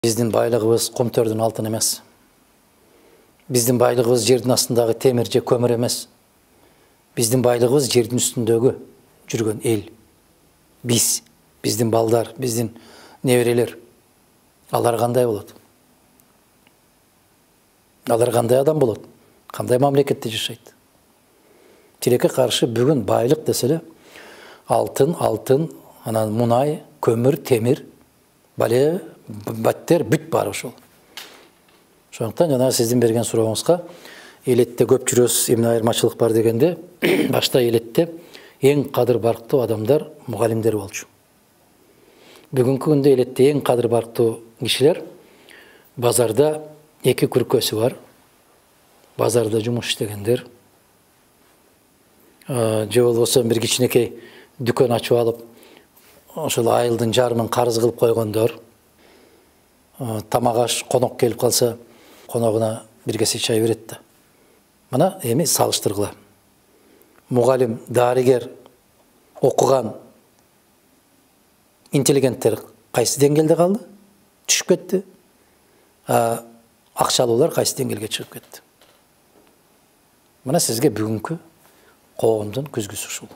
Биздин байлыгыбыз комтөрдүн алтын эмес. Биздин байлыгыбыз жердин астындагы темир же көмүр эмес. Биздин байлыгыбыз жердин үстүндөгү жүргөн эл. Биздин балдар, биздин неберелер. Алар кандай болот? Алар кандай адам болот? Кандай мамлекетте жашайт? Тилекке каршы бүгүн байлык десе эле алтын, анан мунай, көмүр, темир, бале, баттер бүт бар ошол. Ошондуктан жана сиздин берген сурооңузга элетте көп жүрөбүз, эмне айырмачылык бар дегенде, башта элетте эң кадыр барктуу адамдар мугалимдер болчу. Бүгүнкү күндө элетте эң кадыр барктуу кишилер базарда эки күркөсү бар. Базарда жумуш иштегендер. Же болбосо бир кичинекей дүкөн ачып алып, ошол айылдын жарымын карыз кылып койгондор. Тамак аш конок келип калса, коногуна бир кесе чай берет да. Мына эми салыштыргыла. Мугалим, дарыгер, окуган интеллигенттер кайсы деңгээлде калды? Түшүп кетти. Акчалуулар кайсы деңгээлге чыгып кетти? Мына сизге бүгүнкү коомдун күзгүсү ушул.